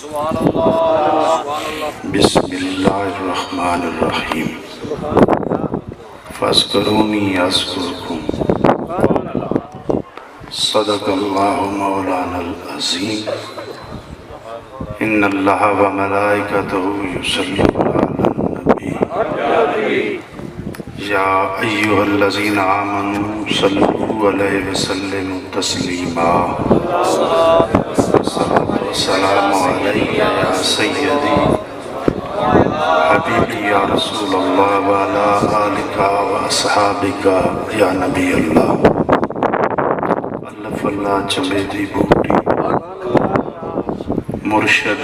بسم اللہ الرحمن الرحیم فاذکرونی اذکرکم صدق اللہ مولانا العظیم ان اللہ وملائکتہ یصلون علی النبی یا ایہا الذین آمنوا صلوا علیہ وسلموا تسلیما السلام علیکم یا سیدی حبیبی یا رسول اللہ وعلا آلکا و اصحابکا یا نبی اللہ اللہ فاللہ چمے دی بوٹی مرشد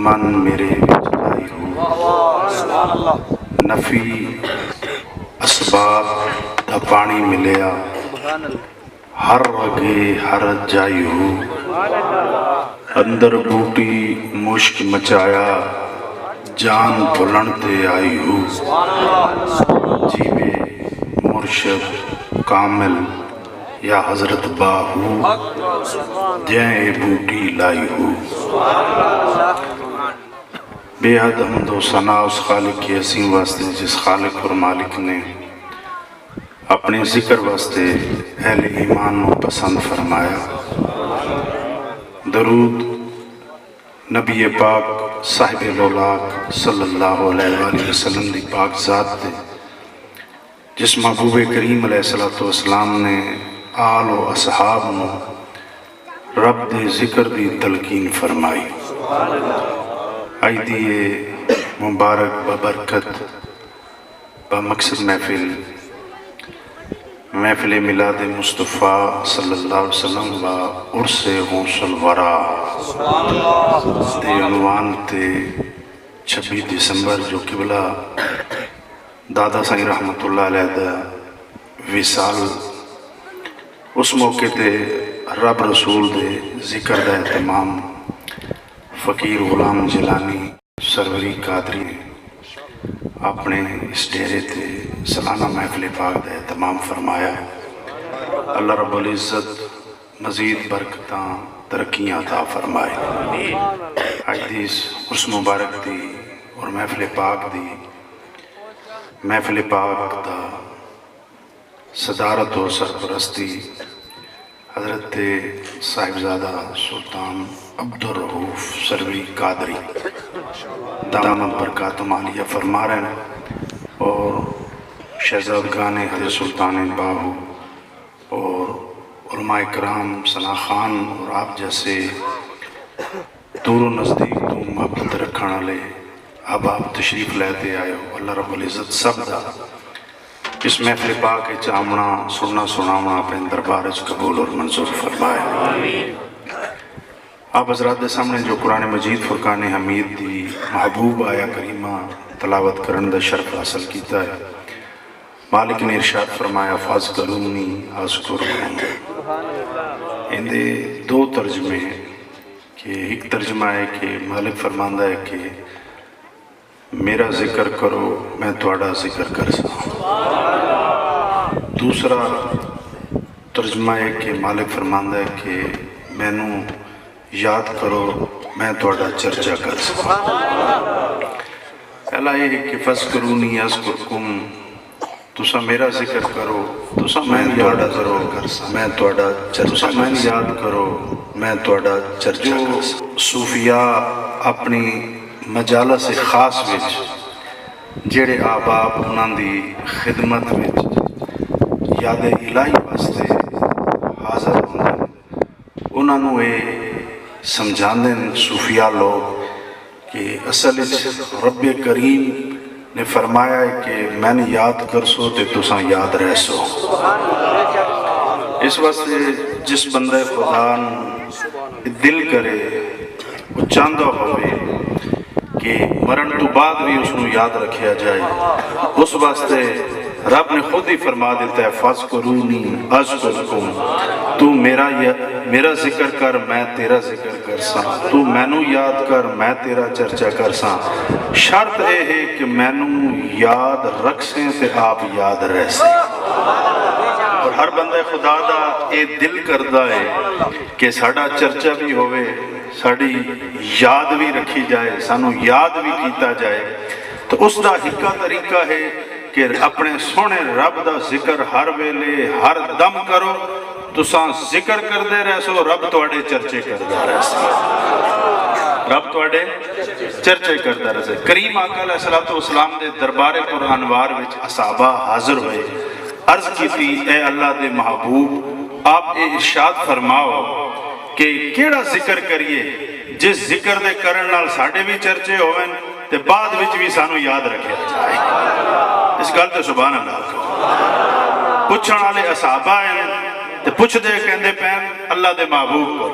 من میرے وچلائی ہو نفی اسباب دا پانی ملیا ہر رگے ہر جائی ہو اندر بوٹی مشک مچایا جان بھلن تے آئی ہو جیوے مرشد کامل یا حضرت باہو جائیں بوٹی لائی ہو بے حد حمد و ثنا اس خالق کی عظیم واسطے جس خالق اور مالک نے اپنے ذکر واسطے اہل ایمان کو پسند فرمایا درود نبی پاک صاحب لولاک صلی اللہ علیہ وآلہ وسلم دی پاک ذات دے جس محبوب کریم علیہ السلام نے آل و اصحاب نو رب دے ذکر دی تلقین فرمائی آئی دیئے مبارک ببرکت بمقصد محفل میلاد مصطفیٰ صلی اللہ علیہ وسلم و عرس غوث الورا دے عنوان تے 26 دسمبر جو قبلہ دادا سائیں رحمت اللہ علیہ دا وصال اس موقع تے رب رسول دے ذکر دا اہتمام فقیر غلام جیلانی سروری قادری نے اپنے اس ڈیرے تے سالانہ محفل پاک دا اہتمام فرمایا اللہ رب العزت مزید برکتاں ترقیاں عطا فرمائے حدیث اس مبارک دی اور محفل پاک دا صدارت و سرپرستی حضرت صاحبزادہ سلطان عبدالرؤوف سروری قادری دامت برکاتم عالیہ فرما رہے ہیں اور شہزادگان حضرت سلطان باہو اور علماء کرام ثنا خان اور آپ جیسے دور و نزدیک تو محبت رکھنے والے اب آپ تشریف لیتے آئے ہو اللہ رب العزت سب دا اس محفل پاک چامنا سننا سناونا اپنے دربار قبول اور منظور فرمائے آپ حضرات دے سامنے جو قرآن مجید فرقان حمید دی محبوب آیا کریمہ تلاوت کرن دا شرف حاصل کیتا ہے مالک نے ارشاد فرمایا فاذکرونی اذکرکم ان دے دو ترجمے ہیں کہ ایک ترجمہ ہے کہ مالک فرماندہ ہے کہ میرا ذکر کرو میں تھوڑا ذکر کر سکوں دوسرا ترجمہ ہے کہ مالک فرماندہ ہے کہ میں نو یاد کرو میں تھوڑا چرچا کر سکوں پہلا یہ ہے کہ فاذکرونی اذکرکم تسا میرا ذکر کرو تسا میں تھوڑا ضرور کر سکوں میں تھوڑا چرچا میں یاد کرو میں تھوڑا چرچا کر سکوں صوفیاء اپنی مجالس خاص وچ جڑے آباب انہاں دی خدمت وچ یاد الہی واسطے حاضر ہوندے انہاں نو اے سمجھاندے صوفیاء لوگ کہ اصل رب کریم نے فرمایا ہے کہ میں نے یاد کر سو تے تساں یاد رہ سو اس واسطے جس بندہ خدا دل کرے وہ چاہتا ہوئے کہ مرن تو بعد بھی اس کو یاد رکھیا جائے اس واسطے رب نے خود ہی فرما دیتا ہے فاذکرونی اذکرکم تو میرا ذکر کر میں تیرا ذکر کر ساں تو مینو یاد کر میں تیرا چرچا کر ساں شرط اے ہے کہ مینو یاد رکھ سیں تے آپ یاد رہ سیں اور ہر بندہ خدا دا اے دل کردہ ہے کہ ساڑا چرچا بھی ہوئے ساڑی یاد بھی رکھی جائے، سانو یاد بھی کیتا جائے، تو اس دا ہکا طریقہ ہے کہ اپنے سونے رب دا ذکر ہر ویلے ہر دم کرو، تو ساں ذکر کر دے رہے سو، رب توڑے چرچے کر دے رہے سو، رب توڑے چرچے کر دے رہے سو۔ کریم آقا علیہ السلام دے دربار قرآنوار وچ اصحابہ حاضر ہوئے، عرض کی تھی اے اللہ دے محبوب آپ اے ارشاد فرماؤ کہ کیڑا ذکر کریے جس ذکر دے کرن نال ساڑے بھی چرچے ہوئیں تے بعد وچ بھی سانو یاد رکھیا جائے۔ اس گل تے سبحان اللہ کو پوچھن والے اصحابہ ہیں تے پوچھ دے کہندے پین اللہ دے محبوب کو،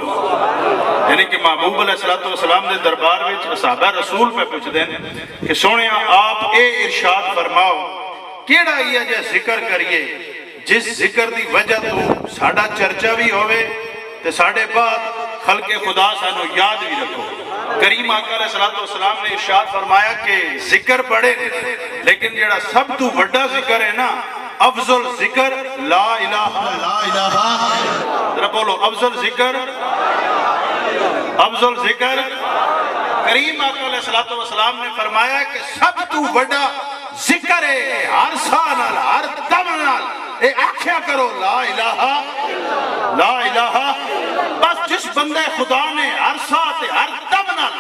یعنی کہ محبوب علیہ السلام دے دربار وچ اصحابہ رسول پہ پوچھ دیں کہ سونیا آپ اے ارشاد فرماؤ کیڑا ہی ہے جے ذکر کریے جس ذکر دی وجہ تو ساڑا چرچا بھی ہوئے تے ساڑے بعد خلق خدا سانو یاد بھی رکھو۔ کریم آقا علیہ السلام نے ارشاد فرمایا کہ ذکر پڑھے، لیکن جڑا سب تو بڑا ذکر ہے نا، افضل ذکر لا الہ لا الہ، ذرا بولو افضل ذکر، افضل ذکر۔ کریم آقا علیہ السلام نے فرمایا کہ سب تو بڑا ذکر ہے ہر سا نال ہر دم نال اے آکھیا کرو لا الہ لا الہ۔ بس جس بندے خدا نے ہر سا تے ہر دم نال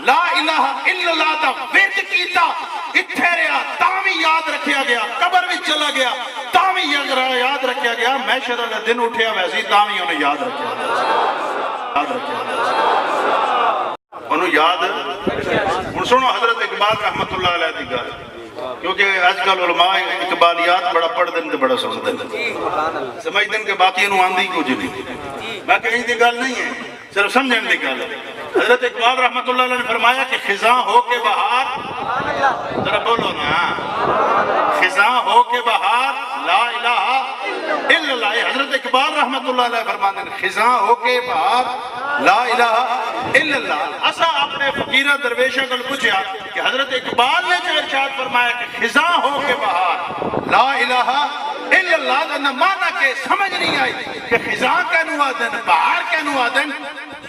لا الہ الا اللہ دا ورد کیتا، اتھے رہا تاوی یاد رکھیا گیا، قبر بھی چلا گیا تاوی یاد رکھیا گیا، محشر والے دن اٹھیا ویسی تاوی انہیں یاد رکھیا گیا، انہوں یاد۔ ہن سنو حضرت اقبال رحمت اللہ علیہ دی گل، کیونکہ آج کل علماء اقبالیات بڑا پڑھ دیں تے بڑا سن دیں، سمجھ دیں کہ باقی انہوں آندھی کچھ نہیں، میں کہیں دی گل نہیں ہے، صرف سمجھن دی گل ہے۔ حضرت اقبال رحمت اللہ علیہ نے فرمایا کہ خزاں ہو کے بہار، ذرا بولو نا، خزاں ہو کے بہار لا الہ الا اللہ۔ حضرت اقبال رحمت اللہ علیہ فرماتے ہیں خزاں ہو کے بہار لا الہ الا اللہ۔ اسا اپنے فقیرہ درویشہ کو پوچھا کہ حضرت اقبال نے جو ارشاد فرمایا کہ خزاں ہو کے بہار لا الہ الا اللہ دا معنی کہ سمجھ نہیں آئی کہ خزاں کہنو آدن بہار کہنو آدن۔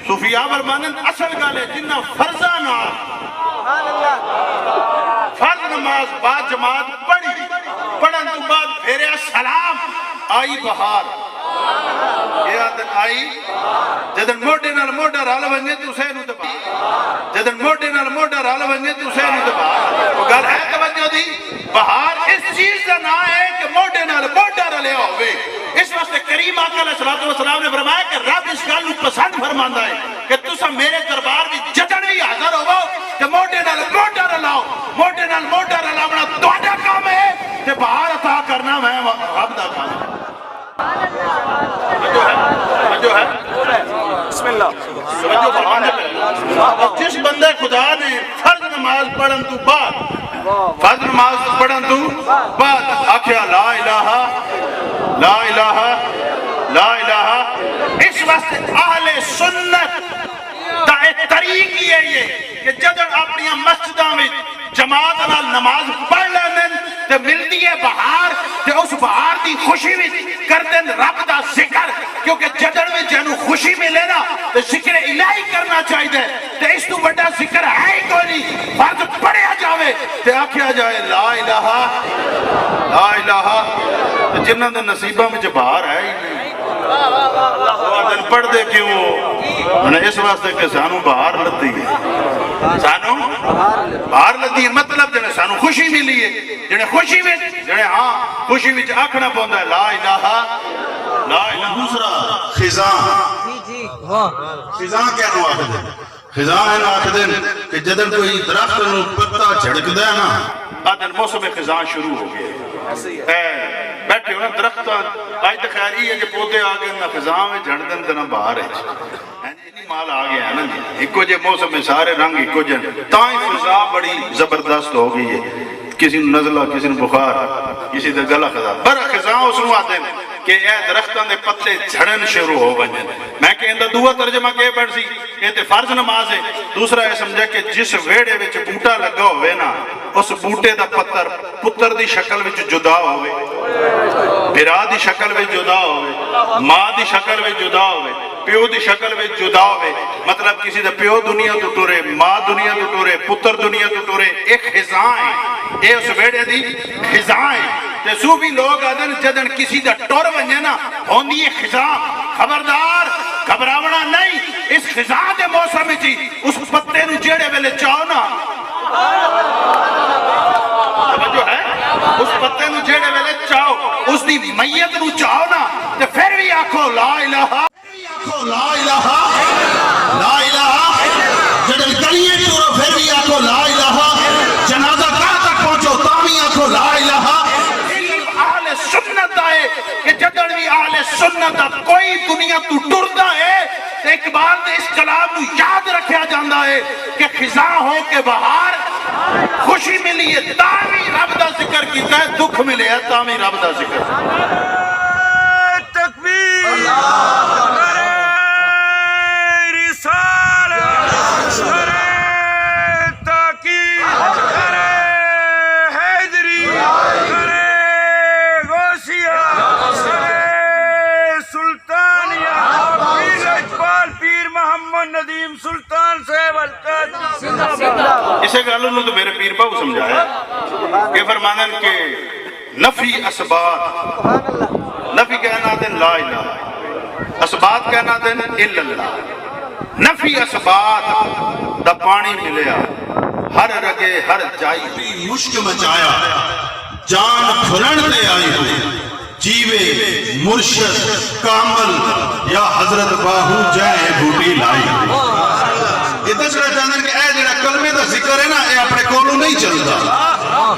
صوفیاء فرمانن اصل گالے جنہ فرضہ نال فرض نماز بعد جماعت پڑھی، پڑھن تو بعد پھیرے سلام آئی بہار، یہ آدن آئی جدن موڈے نال موڈا رال ونجے تو سینو دبار، جدن موڈے نال موڈا رال ونجے تو سینو دبار۔ وہ گل ہے توجہ دی، بہار اس چیز کا نام ہے کہ موڈے نال موڈا رلیا ہوئے۔ اس واسطے کریم آقا علیہ السلام نے فرمایا کہ رب اس گل پسند فرماندا ہے کہ تسا میرے دربار بھی جدن بھی حاضر ہوو کہ موڈے نال موڈا رلاؤ، موڈے نال موڈا رلاونا تہاڈا کام ہے تے بہار عطا کرنا میں رب دا کام ہے۔ جو ہے بسم اللہ، جس بندے خدا نے فرض نماز پڑھن تو بعد، فرض نماز پڑھن تو بعد آکھیا لا الہ لا الہ لا الہ، اس وقت اہل سنت دا طریق ہی ہے یہ کہ جدن اپنی مسجدوں میں جماعت نال نماز پڑھ لیندن تے ملدی ہے بہار تے اس بہار دی خوشی میں کردن رب دا ذکر، کیونکہ جدن میں جنو خوشی ملے نا تے ذکر الہی کرنا چاہیے تے اس تو بڑا ذکر ہے ہی کوئی نہیں، فرض پڑھیا جاوے تے آکھیا جائے لا الہ لا الہ، جنہاں دے نصیبہ میں بہار ہے ہی نہیں، دن پڑھ دے کیوں انہیں اس واسطے کہ سانو بہار لدی ہے، سانو بہار لدی ہے، مطلب جنہیں سانو خوشی ملی ہے، جنہیں خوشی میں جنہیں ہاں خوشی میں آکھنا پہندا ہے لا الہ لا الہ۔ دوسرا خزاں، خزاں کیا نو آکھ دیں؟ خزاں ہے نو آکھ دیں کہ جدن کوئی درخت نو پتہ جھڑک دے نا آدن موسم خزاں شروع ہو گئے، بیٹھے ہونا درخت آج تک خیری ہے کہ پودے آگئے نہ خزاں میں جھڑ دن دن باہر ہے، مال آگیا ہے نا جی، ایکو جے موسم میں سارے رنگ ایکو جن تائیں خزاں بڑی زبردست ہو گئی ہے، کسی نے نزلہ، کسی نے بخار، کسی نے گلہ خزاں، برا خزاں اس نو آتے ہیں کہ اے درختان دے پتے جھڑن شروع ہو بنجن۔ میں کہ اندہ دعا ترجمہ کے بڑھ سی کہ تے فرض نماز ہے، دوسرا ہے سمجھا کہ جس ویڑے وچ بوٹا لگا ہوئے نا اس بوٹے دا پتر دی شکل وچ جدا ہوئے، بھرا دی شکل وچ جدا ہوئے، ماں دی شکل وچ جدا ہوئے، پیو دی شکل میں جدا ہوئے، مطلب کسی دا پیو دنیا تو ٹورے، ماں دنیا تو ٹورے، پتر دنیا تو ٹورے، ایک خزاں ہے، اے اس بیڑے دی خزاں ہے۔ تے صوفی لوگ آدھن جدن کسی دا ٹور ونجے نا ہوندی ہے خزاں، خبردار گھبراونا نہیں، اس خزاں دے موسم جی اس پتے نو جیڑے ویلے چاہو نا، توجہ ہے، اس پتے نو جیڑے ویلے چاہو، اس دی میت نو چاہو نا، تے پھر بھی آکھو لا الہ لا الہ لا الہ، جدن گلیے ٹورو پھر بھی آکھو لا الہ، جنازہ کہاں تک پہنچو تامی آکھو لا الہ۔ اہل سنت آئے کہ جدن بھی اہل سنت کوئی دنیا تو ٹردا ہے، اقبال نے اس کلام کو یاد رکھیا جاندہ ہے کہ خزاں ہو کے بہار خوشی ملی ہے، تامی رب دا ذکر کیتا ہے، دکھ ملے ہے تامی رب دا ذکر۔ تکبیر ندیم سلطان صاحب اسے گالوں نے تو میرے پیر باو سمجھایا کہ فرمانن کہ نفی اسبات، نفی کہنا دن لا الہ، اسبات کہنا دن الا اللہ، نفی اسبات دا پانی ملیا، ہر رگے ہر جائی مشک مچایا، جان کھلن دے آئی ہوئی، جیوے مرشد کامل یا حضرت باہو جائے بھوٹی لائی ہوئی۔ یہ دسرہ جانن کہ اے جڑا کلمے دا ذکر ہے نا، اے اپنے کولوں نہیں چلتا،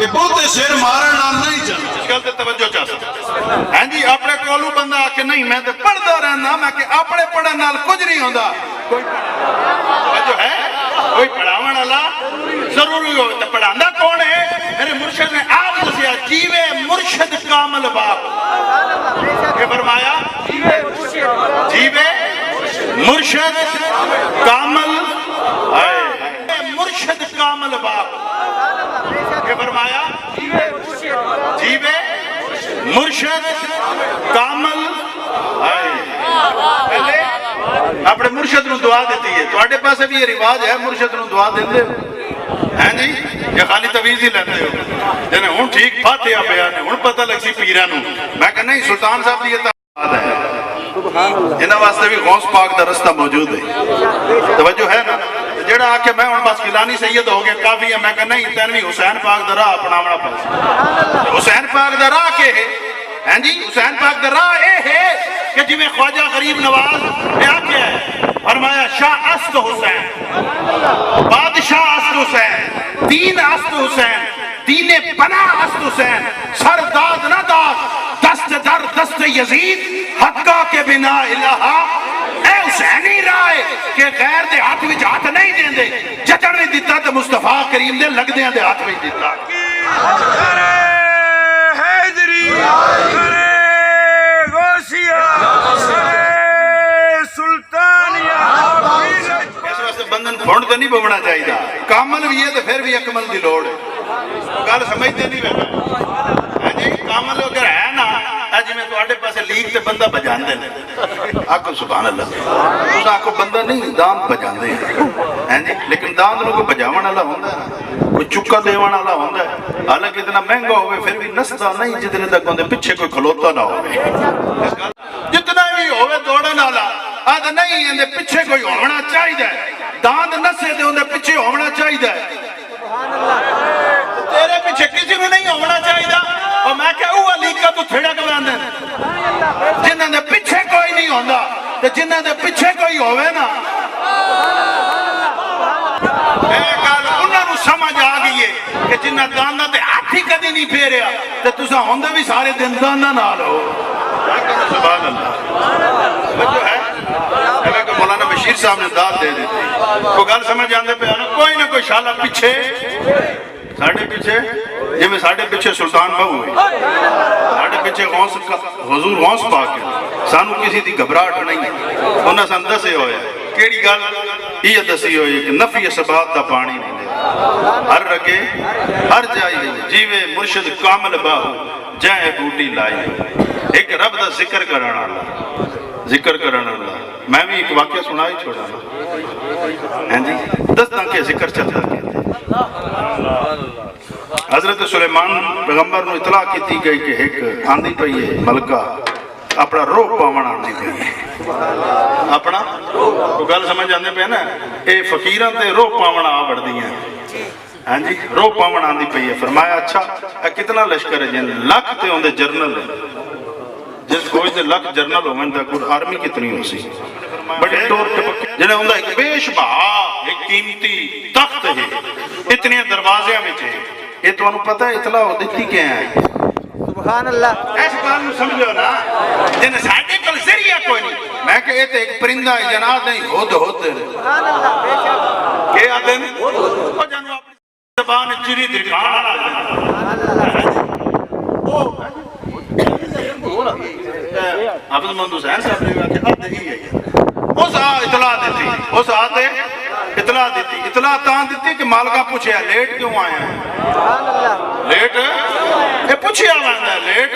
یہ بہتے شیر مارن نام نہیں چلتا۔ اس گلتے توجہ چاہ سکتا ہاں جی، اپنے کولوں بندہ آکے نہیں میں تو پڑھدا رہنا، میں کہ اپنے پڑھن نال کچھ نہیں ہوندا، کوئی توجہ ہے، کوئی پڑھاون اللہ ضروری ہو تو پڑھاندا کون ہے؟ میرے مرشد نے آپ دسیا جیوے مرشد کامل باپ، کہ فرمایا جیوے مرشد کامل مرشد کامل باپ، کہ فرمایا جیوے مرشد کامل پہلے اپنے مرشد نو دعا دیتی ہے، تو آٹے پاسے بھی یہ رواج ہے مرشد نو دعا دیتے ہیں جی، یہ خالی تویز ہی لیتے ہو جنہیں ہون ٹھیک فاتحہ بیانے ہون پتہ لگ سی پیرانو، میں کہا نہیں سلطان صاحب دی یہ تعداد ہے، جنہیں واسطے بھی غوث پاک دا رستہ موجود ہے، توجہ ہے نا، جڑا آکے میں ان بس کلانی سید ہو گیا کافی ہے، میں کہا نہیں تینوی حسین پاک دا راہ اپنا منا پاس، حسین پاک دا راہ کے ہے ہیں جی، حسین پاک دا راہ اے ہے کہ جی میں خواجہ غریب نواز نے آکے ہے فرمایا شاہ است حسین، بادشاہ است حسین، دین است حسین، دین پناہ است حسین، سر داد نہ داد، دست در دست یزید، حقہ کے بنا الہا، اے حسینی رائے کہ غیر دے ہاتھ وچ ہاتھ نہیں دیں دے، جچڑ میں دیتا تے مصطفیٰ کریم دے لگ دیں دے ہاتھ وچ دیتا۔ حیدری غوثیہ سلطانیہ، اس واسطے بندن پھونڈ تے نہیں بونا چاہیے، کامل بھی ہے تو پھر بھی اکمل دی لوڑ ہے، گل سمجھتے نہیں بیٹا جی، کامل اگر ہے نا اج میں تو آٹے پاسے لیگ تے بندہ بجان دے آکو سبحان اللہ، اس آکو بندہ نہیں داند بجان دے ہیں جی، لیکن داند لوگوں بجاون اللہ ہوندہ ہے، کوئی چکا دیوان اللہ ہوندہ ہے، حالانکہ اتنا مہنگا ہوئے پھر بھی نسدہ نہیں جتنے تک ہوندے پچھے کوئی کھلوتا نہ ہوئے، جتنا بھی ہوئے دوڑن اللہ آدھا نہیں اندے پچھے کوئی ہونا چاہیے، داند نسے دے اندے پچھے ہونا چاہیے، تیرے پیچھے کسی بھی نہیں ہونا چاہیے، اور میں کہ اوہ لیکہ تو تھڑک باندھے جنہاں دے پیچھے کوئی نہیں ہوندہ، تو جنہاں دے پیچھے کوئی ہوئے نا اے کال انہاں نو سمجھ آگئی ہے کہ جنہاں داندہ تے ہاتھی کدی نہیں پھیریا تو تسا ہوندے بھی سارے دن داندہ نال ہو، سبحان اللہ، بچو ہے اگر کہ مولانا بشیر صاحب نے داد دے دیتی کوئی گل سمجھ آندے پہ آنا، کوئی نہ کوئی شالہ پیچھے ساڑھے پیچھے جی میں ساڑھے پیچھے سلطان بہو ہوئی، ساڑھے پیچھے حضور غوث پاک ہے، سانو کسی دی گھبراہٹ نہیں، انہاں سان دسے ہوئے کیڑی گل یہ دسی ہوئی کہ نفی اسبات دا پانی نہیں دے، ہر رگے ہر جائی جیوے مرشد کامل باہو جائے بوٹی لائی، ایک رب دا ذکر کرنا اللہ، ذکر کرنا اللہ، میں بھی ایک واقعہ سنا ہی چھوڑا نا جی دستا کہ ذکر چلتا کہتے حضرت سلیمان پیغمبر نو اطلاع کی گئی کہ ایک آندھی پئی ہے ملکہ اپنا روح پاون آندھی پئی ہے اپنا گل سمجھ آندے پہ نا اے فقیراں تے روح پاون آ بڑھدیاں ہاں جی روح پاون آندھی پئی ہے فرمایا اچھا اے کتنا لشکر ہے جن لاکھ تے ہوندے جرنل ہیں جس فوج دے لاکھ جرنل ہوون تے کوئی آرمی کتنی ہو سی بڑے ٹور ٹپکے جنہیں ہوندا ایک بیش بہا ایک قیمتی تخت ہے اتنے دروازے وچ ہے یہ تو انہوں پتہ ہے اطلاع ہو دیتی کیا ہے سبحان اللہ ایسے بات میں سمجھو نا جنہیں ساڑھے کل ذریعہ کوئی نہیں میں کہ یہ تو ایک پرندہ ہے جناب نہیں ہود سبحان اللہ بے شک کیا آتے ہیں وہ جانو اپنی زبان چری درکھانا حافظ محمد حسین صاحب نے کہا کہ اب ہی ہے اس اطلاع دیتی اس آتے اطلاع دیتی اطلاع تاں دیتی کہ مالکہ پوچھے لیٹ کیوں آئے ہیں سبحان اللہ لیٹ یہ پوچھیا میں ہے لیٹ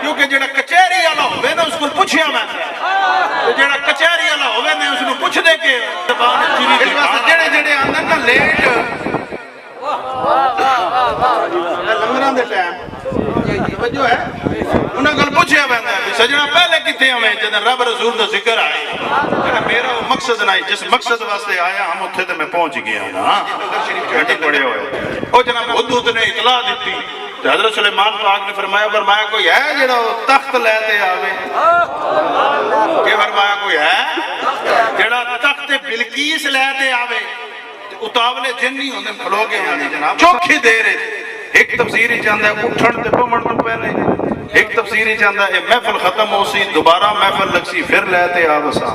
کیونکہ جڑا کچہری والا ہوئے نا اس کو پوچھیا میں ہے جڑا کچہری والا ہوئے نا اس کو پوچھ دے کے زبان چری اس واسطے جڑے جڑے آندر نا لیٹ لنگران دے ٹائم توجہ ہے انہاں گل پوچھیا میں ہے سجنا پہلے کتے ہمیں جدن رب رسول دا ذکر آئے میرا وہ مقصد نہیں جس مقصد واسطے آیا ہم اتھے تے میں پہنچ گیا نا گھنٹی پڑے ہوئے او جناب حدود نے اطلاع دیتی حضرت سلیمان پاک نے فرمایا کوئی ہے جڑا تخت لیتے آوے کہ فرمایا کوئی ہے جڑا تخت بلقیس لیتے آوے اتاولے جن نہیں ہوندے کھلو گے آنے جناب چوکھی دے رہے ایک تفسیری چاندہ ہے اٹھن تے بمڑ تو پہلے ایک تفسیری چاندہ ہے محفل ختم ہو سی دوبارہ محفل لگ سی پھر لیتے آوسا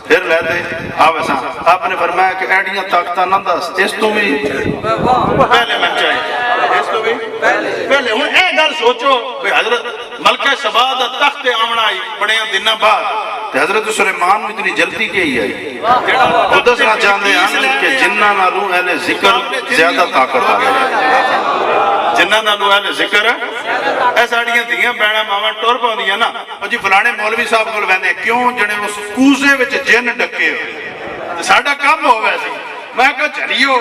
پھر لیتے آوسا آپ نے فرمایا کہ ایڈیاں طاقتہ نہ دس اس تو بھی پہلے میں چاہیے اس تو بھی پہلے ہوں اے گھر سوچو حضرت ملکہ سبا دا تخت آمنا آئی بڑے دنہ بعد حضرت سلیمان میں اتنی جلدی کے ہی آئی وہ دسنا چاہتے ہیں کہ جنہ نالو اہل ذکر زیادہ طاقت آ گئی جنہ نالو اہل ذکر ایسا اڑیاں دیاں بیڑا ماما ٹور پاؤں دیاں نا اور جی فلانے مولوی صاحب کو لوینے کیوں جنے اس کوزے وچ جن ڈکے ہو ساڑھا کام ہو ویسی میں کہا چلیو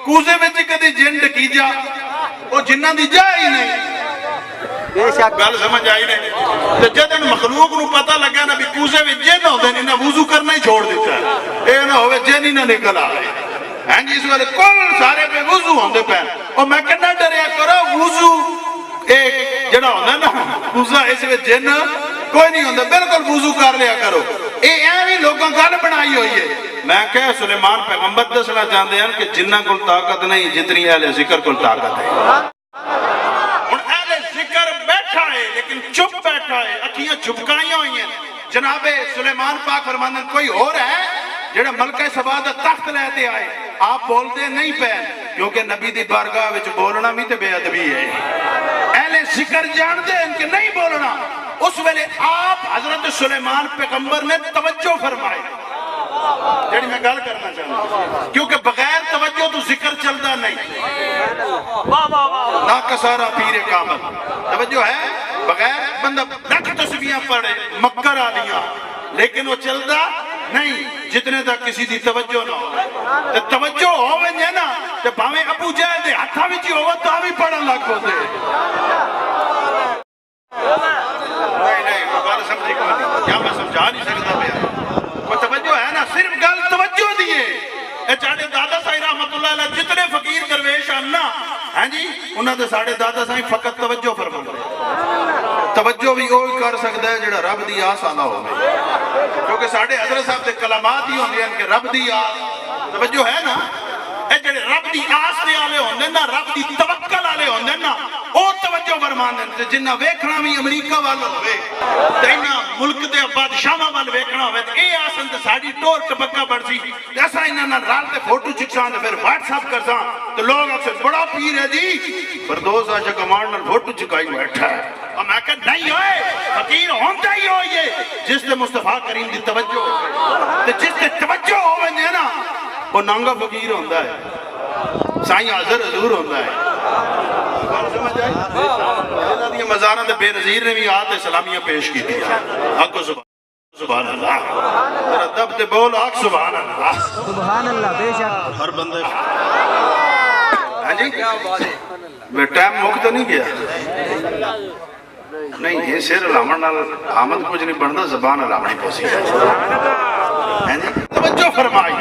کوزے وچ کدی جن ڈکی جا وہ جنہ دی جا ہی نہیں بے شک گل سمجھ آئی نہیں تو جدن مخلوق نو پتہ لگا نا بھی کوزے میں جن ہوتے ہیں انہیں وضو کرنا ہی چھوڑ دیتا ہے اے نہ ہوئے جن ہی نہ نکل آئے ہیں جی اس والے کل سارے پہ وضو ہوندے پہ اور میں کہنا ڈریا کرو وضو ایک جڑا ہوندہ نا کوزہ اس میں جن کوئی نہیں ہوندہ بلکل وضو کر لیا کرو اے ایوی لوگوں گل بنائی ہوئی ہے میں کہا سلیمان پیغمبر دسنا چاہتے ہیں کہ جنہ کل طاقت نہیں جتنی اہل ذکر کل طاقت ہے بیٹھا ہے لیکن چپ بیٹھا ہے اکھیاں چپکائیاں ہوئی ہیں جناب سلیمان پاک فرماندن کوئی اور ہے جڑا ملکہ سبا دا تخت لیتے آئے آپ بولتے نہیں پہ کیونکہ نبی دی بارگاہ وچ بولنا بھی تے بے ادبی ہے اہل ذکر جانتے ہیں کہ نہیں بولنا اس ویلے آپ حضرت سلیمان پیغمبر نے توجہ فرمائی جڑی میں گل کرنا چاہتا ہوں کیونکہ بغیر توجہ تو ذکر چلتا نہیں نا کسارا پیر کامل توجہ ہے بغیر بندہ رکھ تسبیحاں پڑھے مکر آلیاں لیکن وہ چلتا نہیں جتنے تک کسی دی توجہ نہ ہو توجہ ہوئے ہیں نا تو بھاویں ابو جہل دے ہتھاں وچ ہوئے تو بھی پڑھن لگ ہوتے نہیں وہ گل سمجھی کو نہیں کیا میں سمجھا نہیں سکتا پیا وہ توجہ ہے نا صرف گل توجہ دیئے اے چاڑے دادا صاحب رحمت اللہ علیہ جتنے فقیر درویش آنا ہیں جی انہاں دے ساڑے دادا صاحب فقط توجہ فرماتے توجہ بھی وہی کر سکتا ہے جڑا رب دی آس آنا ہو کیونکہ ساڑے حضرت صاحب دے کلمات ہی ہوندے ہیں کہ رب دی آس توجہ ہے نا اے جڑے رب دی آس دے آلے ہوندے نا رب دی توکل آلے ہوندے نا او توجہ فرمان دے جنہ ویکھنا بھی امریکہ والا ہوئے تینہ ملک دے بادشاہاں وال ویکھنا ہوئے اے آسن تے ساڑی ٹور ٹپکا بڑھ سی ایسا انہاں نہ رال تے فوٹو چکساں تے پھر واٹس اپ کرساں تو لوگ اکثر بڑا پیر ہے جی فردوس آشا کمانڈ نال فوٹو چکائی بیٹھا ہے اور میں کہا نہیں ہوئے فقیر ہوندہ ہی ہوئے جس تے مصطفیٰ کریم دی توجہ ہوئے جس تے توجہ ہوئے نا وہ نانگا فقیر ہوندہ ہے سائیں حضر حضور ہوندہ ہے سمجھ آئی اللہ دی مزارہ دے بے نظیر نے بھی آتے سلامیاں پیش کی دیا حق و زبان سبحان اللہ ذرا دب تے بول آگ سبحان اللہ سبحان اللہ بے شک ہر بندے ہاں جی میں ٹائم مکتا نہیں گیا نہیں یہ سیر علامہ نال آمد کچھ نہیں بڑھتا زبان علامہ ہی پوسی ہے ہاں جی توجہ فرمائی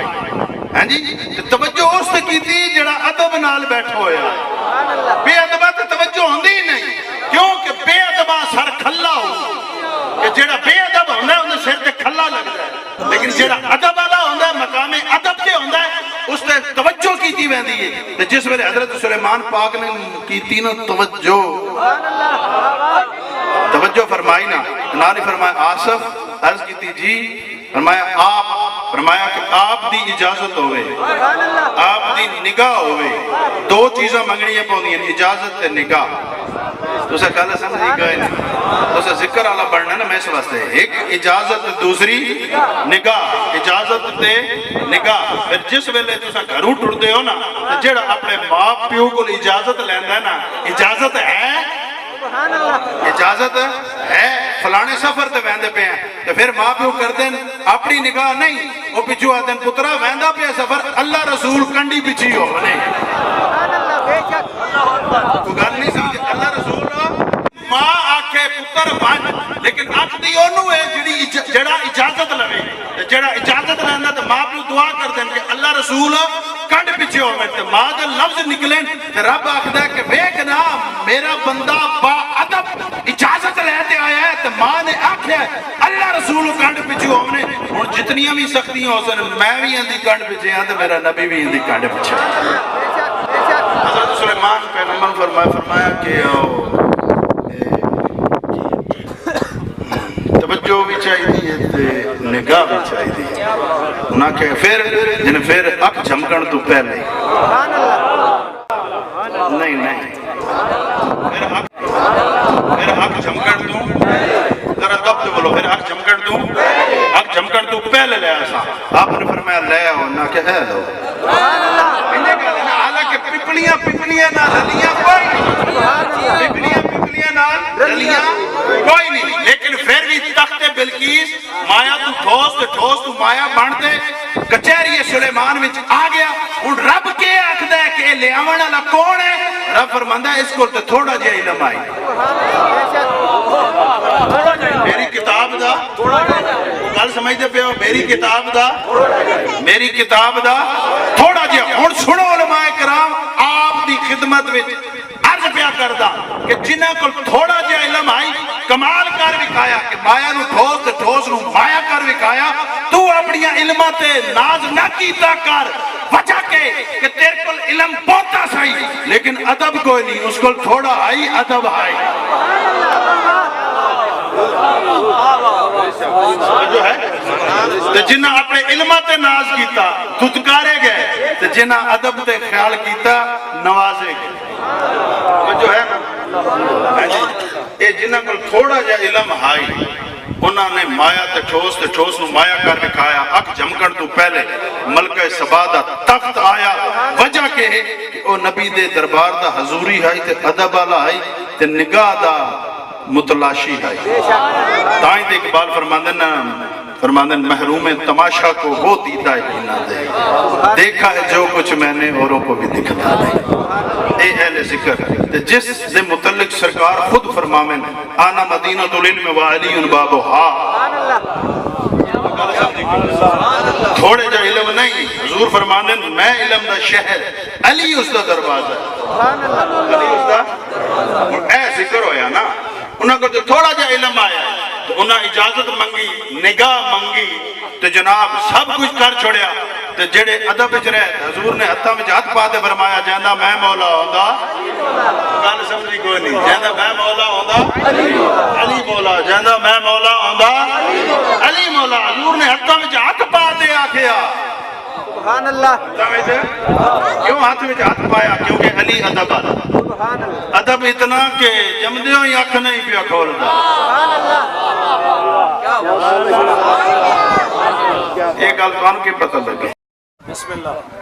ہاں جی توجہ اس سے کی تھی جڑا ادب نال بیٹھا ہویا بے ادبہ تے توجہ ہوندی ہی نہیں کیونکہ بے ادبہ سر کھلا ہو کہ جڑا بے ادب ہوندہ ہے انہیں سر تے کھلا لگتا ہے لیکن جڑا ادب والا ہوندہ ہے مقام ادب تے ہوندہ ہے اس نے توجہ کی تھی ویندی ہے جس ویلے حضرت سلیمان پاک نے کی تینوں توجہ فرمائی نا نہ فرمایا آصف عرض کی تھی جی فرمایا آپ فرمایا کہ آپ دی اجازت ہوئے آپ دی نگاہ ہوئے دو چیزاں منگنی ہیں پہنی ہیں اجازت تے نگاہ تو اسے کہا سمجھی گئے نہیں تو اسے ذکر آلہ بڑھنا نا میں اس واسطے ایک اجازت دوسری نگاہ اجازت تے نگاہ پھر جس ویلے تو اسے گھروں ٹوڑ دے ہو نا جڑا اپنے باپ پیو کو اجازت لیندہ ہے نا اجازت ہے اجازت ہے فلانے سفر تے ویندے پہ ہیں تو پھر ماں پیو کر دیں اپنی نگاہ نہیں وہ پچھو آدھیں پترہ ویندہ پہ سفر اللہ رسول کنڈی پچھی ہو بنے تو گل نہیں سمجھے اللہ رسول ماں آکھے پتر بن لیکن آکھ دی انہوں ہے جڑا اجازت لوے جڑا اجازت لیندہ تو ماں پیو دعا کر دیں کہ اللہ رسول کنڈ پیچھے ہو میں تو ماں جو لفظ نکلیں تو رب آکھ دے کہ بیکنا میرا بندہ با ادب اجازت لیتے آیا ہے تو ماں نے آکھیا ہے اللہ رسول کنڈ پیچھے ہو میں اور جتنیاں بھی سختیاں ہو سن میں بھی اندھی کنڈ پیچھے ہاں تو میرا نبی بھی اندھی کنڈ پیچھے حضرت سلیمان پیغمبر فرمایا کہ توجہ بھی چاہیے تے نگاہ بھی چاہیے انہاں کہ پھر اک جھمکن تو پہلے نہیں پھر اک جھمکن تو ذرا دب تو بولو پھر اک جھمکن تو پہلے لے آسا آپ نے فرمایا لے آؤ نہ کہ اے لو انہیں کہا دینا حالانکہ پپلیاں نہ رلیاں کوئی نہیں پپلیاں نہ رلیاں کوئی نہیں لیکن پھر بھی تخت بلقیس مایا تو ٹھوس تو مایا بانتے کچہری سلیمان وچ آ گیا اور رب کے آکھدا ہے کہ لے آون والا کون ہے رب فرماندا ہے اس کو تے تھوڑا جہا علم آئی میری کتاب دا گل سمجھدے پے ہو میری کتاب دا تھوڑا جہا ہن سنو علماء کرام آپ دی خدمت وچ عرض پیا کردا کہ جنہاں کو تھوڑا جہا علم آئی کمال کر وکھایا کہ مایا نو ٹھوس نو مایا کر وکھایا تو اپنی علماں تے ناز نہ کیتا کر وجہ کہ تیرے کل علم بہتا سہی لیکن ادب کوئی نہیں اس کو تھوڑا آئی ادب آئی جو ہے تو جنہ اپنے علمہ تے ناز کیتا دھتکارے گئے تو جنہ ادب تے خیال کیتا نوازے گئے جو ہے یہ جنہ کو تھوڑا جا علم آئی انہوں نے مایا تے ٹھوس نو مایا کر دکھایا اک جھمکن تو پہلے ملکہ سبا دا تخت آیا وجہ کہ وہ نبی دے دربار دا حضوری آئی تے ادب والا آئی تے نگاہ دا متلاشی ہے تائیں دے اقبال فرماندن محروم تماشا کو وہ دیتا ہے نہ دے دیکھا ہے جو کچھ میں نے اوروں کو بھی دکھتا نہیں اے اہل ذکر جس دے متعلق سرکار خود فرمامن آنا مدینہ العلم و علی بابوہا تھوڑے جا علم نہیں حضور فرماندن میں علم دا شہر علی اس دا دروازہ علی اس دا اے ذکر ہویا نا انہوں کو تھوڑا جا علم آیا تو انہوں اجازت منگی نگاہ منگی تو جناب سب کچھ کر چھوڑیا تو جڑے ادب وچ رہے حضور نے ہتھاں وچ ہاتھ پا کے فرمایا جاندا میں مولا ہوندا گل سمجھی کوئی نہیں جاندا میں مولا ہوندا علی مولا جاندا میں مولا ہوندا علی مولا حضور نے ہتھاں وچ ہاتھ پا کے آکھیا سبحان اللہ کیوں ہاتھ وچ ہاتھ پایا کیونکہ علی ادب والا ادب اتنا کہ جمدیوں ہی اکھ نہیں پیا کھولدا ایک الفان کے پتہ لگے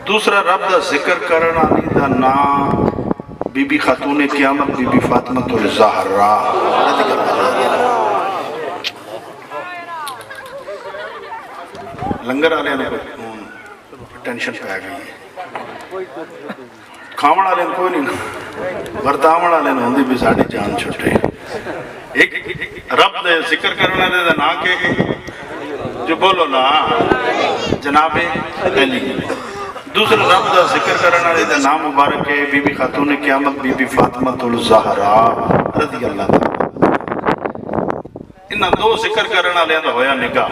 دوسرا رب دا ذکر کرنا نہیں دا نام بی بی خاتون قیامت بی بی فاطمہ الزہرا لنگر والے ٹینشن پی گئی ہے کھاون والے کوئی نہیں برتاون والے ہوندی بھی ساری جان چھٹے ایک رب دے ذکر کرنے دے نا کہ جو بولو نا جناب علی دوسرا رب دا ذکر کرنے والے دے نام مبارک ہے بی بی خاتون قیامت بی بی فاطمہ الزہرا رضی اللہ تعالی انہاں دو ذکر کرنے والے دا ہویا نکاح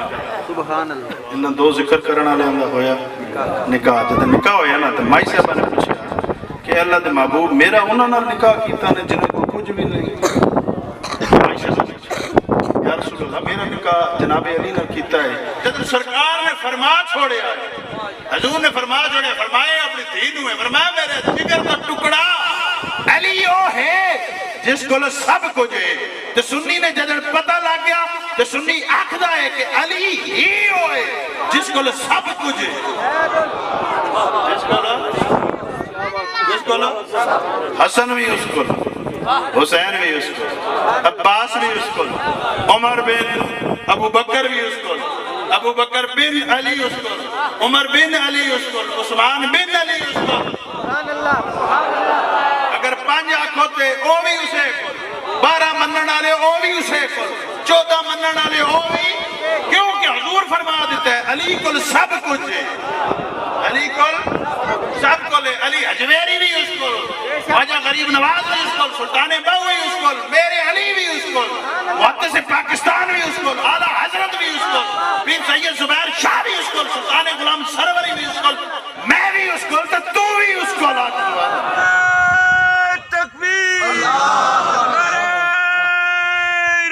سبحان اللہ انہاں دو ذکر کرنے والے دا ہویا نکاح جب نکاح ہویا نا تو مائی صاحب نے پوچھا کہ اللہ دے محبوب میرا انہاں نال نکاح کیتا نے جن کو کچھ بھی نہیں مائی صاحب نے پوچھا یا رسول اللہ میرا نکاح جناب علی نے کیتا ہے جب سرکار نے فرما چھوڑیا ہے حضور نے فرما چھوڑیا فرمایا اپنی دین ہوئے فرمایا میرے جگر کا ٹکڑا علی وہ ہے جس کو سب کچھ ہے تو سنی نے جدن پتہ لگ گیا تو سنی آکھدا ہے کہ علی ہی ہوئے جس کو سب کچھ ہے جس کو حسن بھی اس کو حسین بھی اس کو عباس بھی اس کو عمر بن ابو بکر بھی اس کو ابو بکر بن علی اس کو عمر بن علی اس کو عثمان بن علی اس کو اگر 5 آنکھ ہوتے او بھی اسے کو 12 منن والے او بھی اسے کو 14 منن والے او بھی کیونکہ حضور فرما دیتا ہے علی کل سب کچھ ہے علی کل سب کو لے علی حجویری بھی اس کو خواجہ غریب نواز بھی اس کو سلطان بہو بھی اس کو میرے علی بھی اس کو محدث پاکستان بھی اس کو اعلیٰ حضرت بھی اس کو پیر سید زبیر شاہ بھی اس کو سلطان غلام سروری بھی اس کو میں بھی اس کو تو بھی اس کو تکبیر نعرہ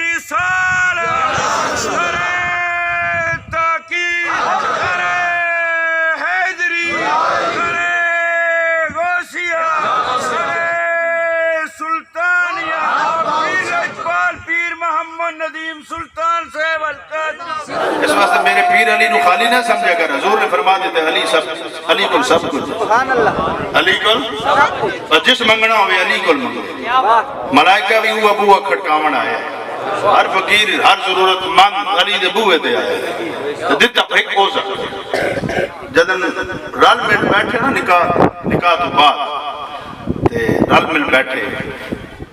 رسالت نعرہ تحقیق نعرہ حیدری نعرہ غوثیہ نعرہ سلطانیہ پیر اجبال پیر محمد ندیم سلطان صاحب القادری اس واسطے میرے پیر علی نو خالی نہ سمجھا کر حضور نے فرما دیتے علی سب علی کل سب کچھ سبحان اللہ علی کل اور جس منگنا ہوئے علی کل منگنا ملائکہ بھی وہ ابو کھٹکاون آیا ہے ہر فقیر ہر ضرورت مند علی دے بوئے دے آیا ہے دیتا ایک اوزہ جدن رل مل بیٹھے نا نکاح تو بعد رل مل بیٹھے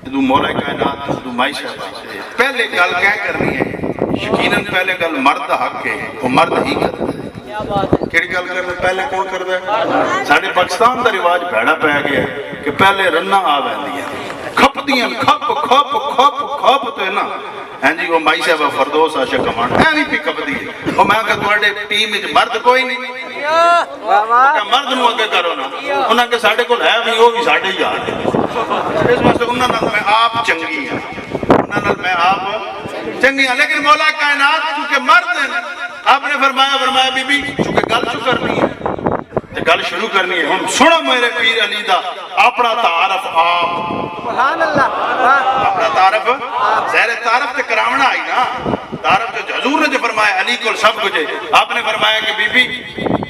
دو مولا کائنات دو مائی صاحب پہلے گل کیا کرنی ہے یقیناً پہلے گل مرد حق ہے وہ مرد ہی کرتا ہے کیڑی گل کرنے پہلے کون کرتا ہے ساڑھے پاکستان دا رواج بھیڑا پہ گیا ہے کہ پہلے رنہ آ بہندیاں کھپ دیاں کھپ کھپ کھپ کھپ تو ہے نا ہاں جی وہ مائی صاحب فردوس آشا کمان ایوی پی کھپ دی ہے وہ میں کہا تواڈے ٹیم وچ مرد کوئی نہیں کہ مرد نو اگے کرو نا انہاں کے ساڑھے کو ہے بھی وہ بھی ساڑھے ہی آ رہے اس واسطے انہاں نال میں آپ چنگی ہیں انہاں نال میں آپ چنگی ہیں لیکن مولا کائنات چونکہ مرد ہیں آپ نے فرمایا بی بی چونکہ گل شروع کرنی ہے تو گل شروع کرنی ہے ہم سنو میرے پیر علی دا اپنا تعارف آپ سبحان اللہ اپنا تعارف زہر تعارف تے کراونا آئی نا تعارف جو حضور نے جو فرمایا علی کو سب کچھ ہے آپ نے فرمایا کہ بی بی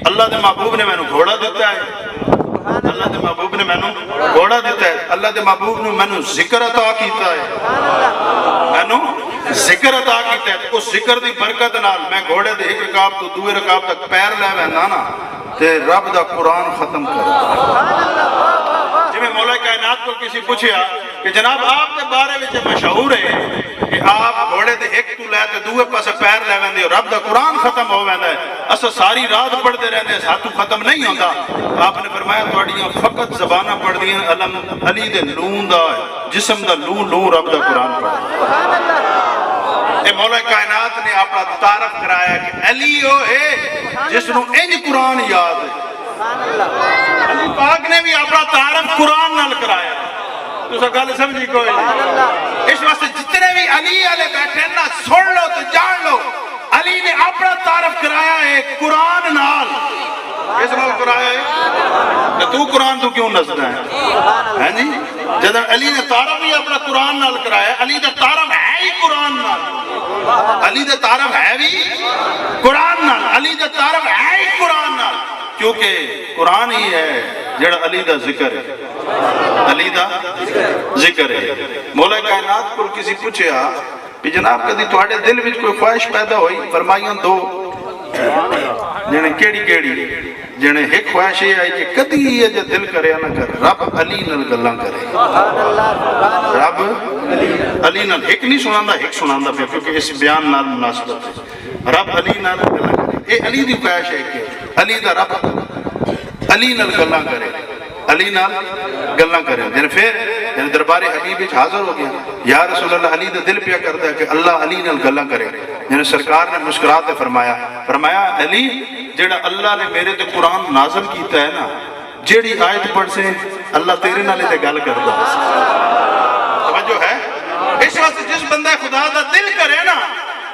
اللہ دے محبوب نے میں نے گھوڑا دیتا ہے اللہ دے محبوب نے میں نے گھوڑا دیتا ہے اللہ دے محبوب نے میں نے ذکر عطا کیتا ہے میں نے ذکر عطا کیتا ہے اس ذکر دی برکت نال میں گھوڑے دے ایک رکاب تو دوئے رکاب تک پیر لے ویندا نا تے رب دا قرآن ختم کر جی میں مولا کائنات کو کسی پوچھیا کہ جناب آپ کے بارے میں مشہور ہے کہ آپ گھوڑے دے ایک تو لے تے دوئے پاسے پیر لے ویندے اور رب دا قرآن ختم ہو ویندا ہے اسا ساری رات پڑھتے رہتے ہیں ساتھوں ختم نہیں ہوتا آپ نے فرمایا تواڈیاں فقط زباناں پڑھ دیاں علم علی دے لون دا جسم دا لون رب دا قرآن پڑھ اے مولا کائنات نے اپنا تعارف کرایا کہ علی وہ ہے جس نو انج قرآن یاد ہے علی پاک نے بھی اپنا تعارف قرآن نال کرایا تو سا گل سمجھی کوئی نہیں اس واسطے جتنے بھی علی والے بیٹھے نا سن لو تو جان لو علی نے اپنا تعارف کرایا ہے قرآن نال کس نال کرایا ہے تو قرآن تو کیوں نسنا ہے ہاں جی جب علی نے تعارف بھی اپنا قرآن نال کرایا علی دا تعارف ہے ہی قرآن نال علی دا تعارف ہے بھی قرآن نال علی دا تعارف ہے ہی قرآن نال کیونکہ قرآن ہی ہے جڑا علی دا ذکر ہے علی دا ذکر ہے مولا کائنات کو کسی پوچھیا کہ جناب کدی تواڈے دل وچ کوئی خواہش پیدا ہوئی فرمائیاں دو جنے کیڑی جنے ایک خواہش یہ آئی کہ کدی یہ جو دل کرے نہ کر رب علی نال گلاں کرے رب علی نال ایک نہیں سناندا ایک سناندا پہ کیونکہ اس بیان نال مناسبت ہے رب علی نال گلاں کرے اے علی دی خواہش ہے کہ علی دا رب علی نال گلاں کرے علی نال گلاں کرے جن پھر جن دربار حبیب وچ حاضر ہو گیا یا رسول اللہ علی دا دل پیا کردا ہے کہ اللہ علی نال گلاں کرے جن سرکار نے مسکرات فرمایا علی جڑا اللہ نے میرے تے قرآن نازل کیتا ہے نا جیڑی آیت پڑھ سے اللہ تیرے نالے تے گل کردا توجہ ہے اس واسطے جس بندہ خدا دا دل کرے نا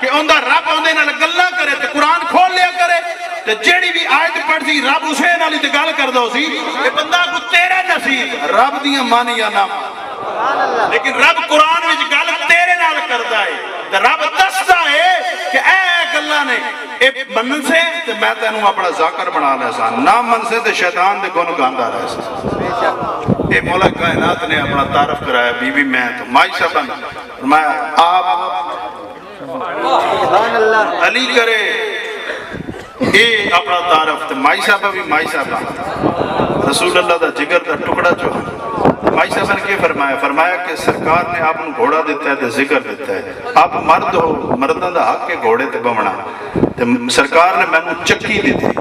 کہ اوندا رب اوندے نال گلاں کرے تے قرآن کھول لیا کرے تے جیڑی بھی آیت پڑھ سی رب اسے نال تے گل کردا سی اے بندہ کو تیرے نصیب رب دیاں مانی یا نہ لیکن رب قرآن وچ گل تیرے نال کردا ہے تے رب دسدا ہے کہ اے گلاں نے اے منن سے تے میں تینوں اپنا ذاکر بنا لے سا نہ من سے تے شیطان دے گن گاندا رہے سا اے مولا کائنات نے اپنا تعارف کرایا بی بی میں تو مائی صاحب نے فرمایا آپ علی کرے اے اپنا تعارف تے مائی صاحب بھی مائی صاحب رسول اللہ دا جگر دا ٹکڑا جو مائی صاحب نے کیا فرمایا کہ سرکار نے آپ کو گھوڑا دیتا ہے تے ذکر دیتا ہے آپ مرد ہو مردوں دا حق کے گھوڑے تے بمنا تے سرکار نے میں چکی دیتی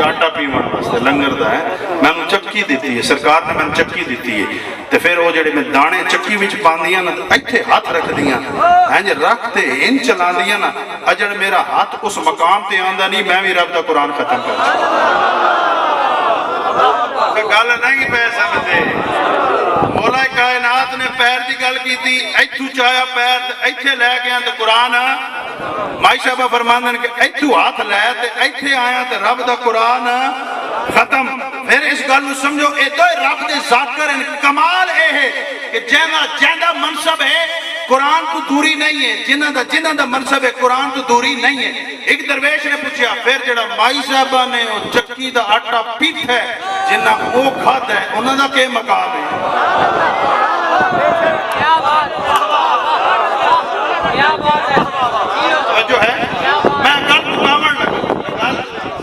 آٹا پیون واسطے لنگر دا ہے میں چکی دیتی ہے سرکار نے میں چکی دیتی ہے تے پھر وہ جڑے میں دانے چکی وچ پاندیاں نا ایتھے ہاتھ رکھ دیاں ہنج رکھ تے ان چلا دیاں نا اجڑ میرا ہاتھ اس مقام تے آندا نہیں میں بھی رب دا قرآن ختم کر گل نہیں پہ سمجھے مولا کائنات نے پیر دی گل کی تھی ایتھو چاہیا پیر ایتھے لے گیا تو قرآن مائی صاحبہ فرماندے کہ ایتھو ہاتھ لے تے ایتھے آیا تے رب دا قرآن ختم پھر اس گل نو سمجھو اے تو رب دے ذاکر ہیں کمال اے ہے کہ جہاں منصب ہے قرآن تو دوری نہیں ہے جنہ دا منصب ہے قرآن تو دوری نہیں ہے ایک درویش نے پوچھا پھر جڑا مائی صاحبہ نے چکی دا آٹا پیٹ ہے جنہ وہ کھاد ہے انہوں دا کہ مقام ہے جو ہے میں گل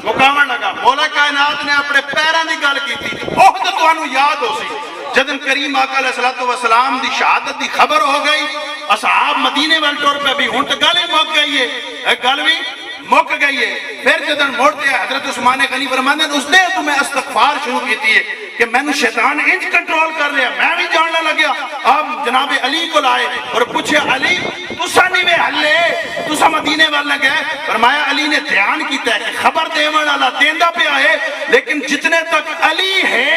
مکاون لگا مولا کائنات نے اپنے پیران دی گل کی تھی احد تو یاد ہو سی جدن کریم آقا علیہ السلام دی شہادت دی خبر ہو گئی اصحاب مدینے وال ٹور پہ بھی ہوں تو گل ہی مک گئی ہے گل بھی مک گئی ہے پھر جدن موڑتے ہیں حضرت عثمان غنی فرماندے اس نے تمہیں استغفار شروع کی تھی کہ میں نے شیطان انج کنٹرول کر لیا میں بھی جاننا لگیا آپ جناب علی کو لائے اور پوچھے علی تسا نہیں میں حلے تسا مدینے والے گئے فرمایا علی نے دھیان کیتا ہے کہ خبر دیوان اللہ دیندہ پہ آئے لیکن جتنے تک علی ہے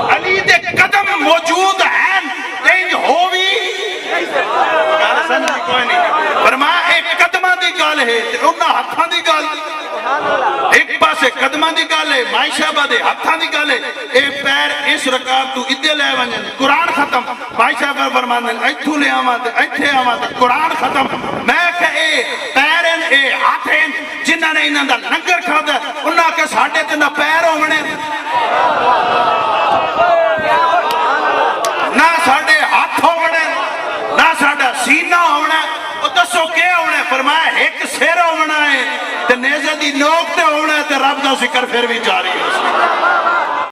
علی دے قدم موجود ہیں انج ہووی فرمایا ایک قدمہ دی گال ہے انہا ہتھاں دی گال ایک پاسے قدمہ دی گال ہے مائی شہبہ دے ہتھاں دی گال ہے اے پیر اس رکاب تو ادھے لے ونجن قرآن ختم مائی شہبہ فرماندن ایتھو لے آمات ایتھے آمات قرآن ختم میں کہ اے پیرن اے ہاتھیں جنہاں نے انہاں دا لنگر کھادا انہاں کے ساڑھے تے نہ پیر ہونے نہ ساڑھے ہاتھ ہونے نہ ساڑھا سینہ ہونا وہ دسو کیا ہونا ہے فرمایا ایک سیر ہونا ہے تے نیزہ دی نوک تے ہونا ہے تے رب دا ذکر پھر بھی جاری ہے